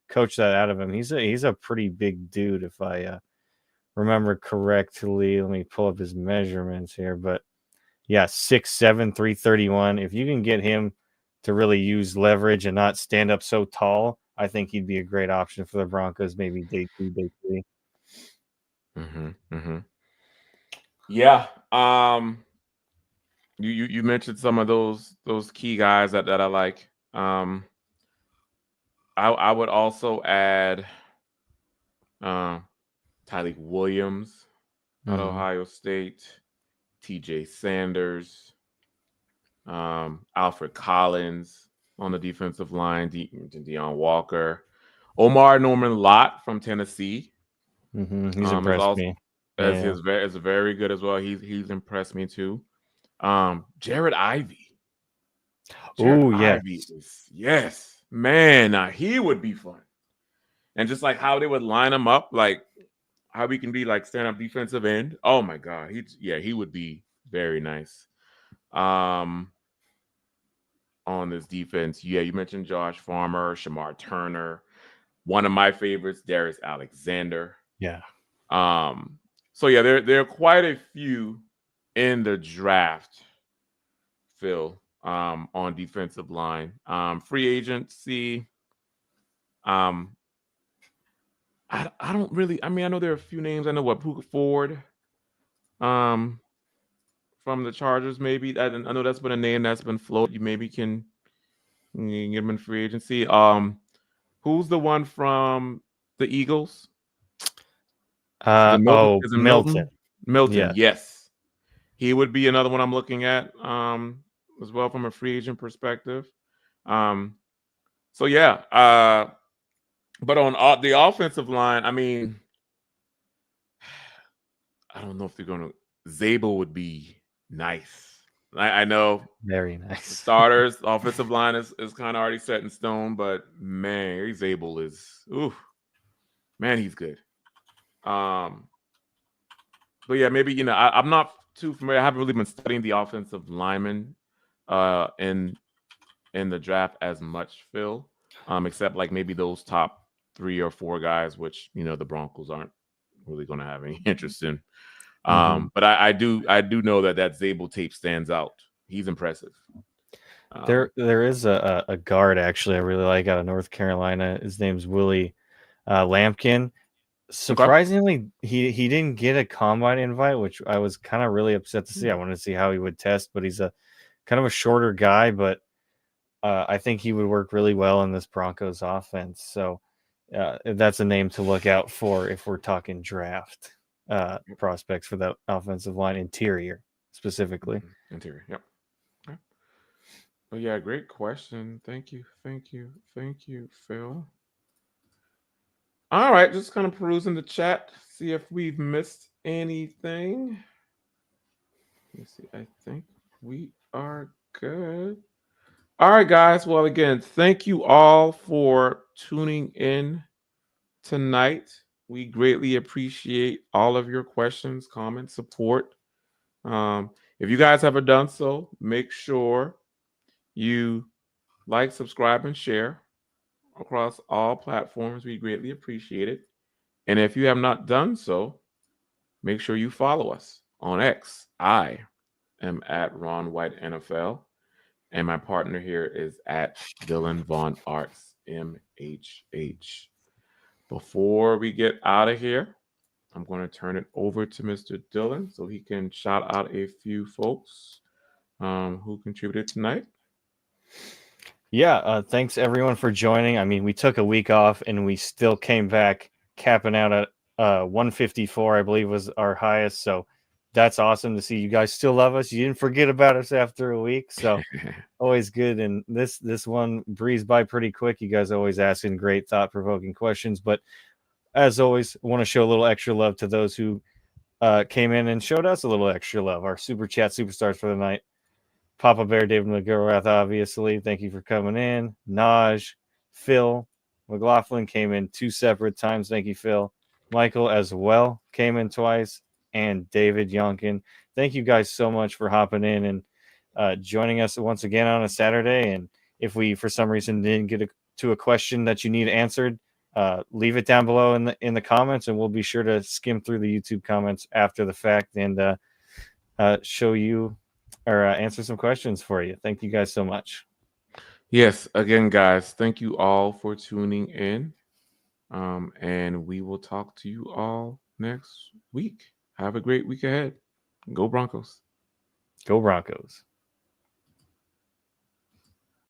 coach that out of him, he's a pretty big dude. If I remember correctly, let me pull up his measurements here. But yeah, 6'7", 331. If you can get him to really use leverage and not stand up so tall, I think he'd be a great option for the Broncos. Maybe day 2, day 3. Yeah. You mentioned some of those key guys that I like. I would also add Tyleik Williams at Ohio State, TJ Sanders, Alfred Collins on the defensive line, Deion Walker, Omar Norman Lott from Tennessee. He's impressed me. Is very good as well. He's impressed me too. Jared Ivey. Oh Yes, man. He would be fun, and just like how they would line him up, like how he can be like stand up defensive end. Oh my god, he would be very nice. On this defense, yeah, you mentioned Josh Farmer, Shamar Turner, one of my favorites, Darius Alexander. Yeah. So yeah, there are quite a few in the draft, Phil, on defensive line. Free agency. I don't really. I mean, I know there are a few names. I know Puka Ford, from the Chargers. Maybe I know that's been a name that's been floated. You maybe can get him in free agency. Who's the one from the Eagles? Milton. Milton, yes. He would be another one I'm looking at as well from a free agent perspective. So yeah, but on the offensive line, I mean, I don't know if they're going to. Zabel would be nice. I know. Very nice. The starters, offensive line is kind of already set in stone, but man, Zabel is, man, he's good. But yeah, maybe I'm not too familiar. I haven't really been studying the offensive linemen in the draft as much, Phil. Except like maybe those top 3 or 4 guys, which the Broncos aren't really going to have any interest in. But I do know that Zabel tape stands out. He's impressive. There is a guard actually I really like out of North Carolina. His name's Willie Lampkin. Okay. Surprisingly, he didn't get a combine invite, which I was kind of really upset to see. I Hmm. wanted to see how he would test, but he's a kind of a shorter guy, but I think he would work really well in this Broncos offense. So that's a name to look out for if we're talking draft prospects for that offensive line interior specifically. Interior. Yep. Okay. But yeah, great question. Thank you. Thank you. Thank you, Phil. All right, just kind of perusing the chat, see if we've missed anything. Let me see. I think we are good. All right, guys. Well, again, thank you all for tuning in tonight. We greatly appreciate all of your questions, comments, support. If you guys haven't done so, make sure you like, subscribe, and share across all platforms. We greatly appreciate it. And if you have not done so, make sure you follow us on X. I am at Ron White NFL, and my partner here is at Dylan Von Arts MHH. Before we get out of here, I'm going to turn it over to Mr. Dylan so he can shout out a few folks who contributed tonight. Yeah, thanks everyone for joining. I mean, we took a week off and we still came back capping out at 154, I believe was our highest. So that's awesome to see you guys still love us. You didn't forget about us after a week. So always good. And this one breezed by pretty quick. You guys always asking great thought-provoking questions. But as always, I want to show a little extra love to those who came in and showed us a little extra love. Our super chat superstars for the night. Papa Bear, David McGrath, obviously. Thank you for coming in. Naj, Phil, McLaughlin came in 2 separate times. Thank you, Phil. Michael as well came in twice. And David Yonkin. Thank you guys so much for hopping in and joining us once again on a Saturday. And if we, for some reason, didn't get to a question that you need answered, leave it down below in the comments, and we'll be sure to skim through the YouTube comments after the fact and show you or answer some questions for you. Thank you guys so much. Yes, again, guys, thank you all for tuning in. And we will talk to you all next week. Have a great week ahead. Go Broncos. Go Broncos.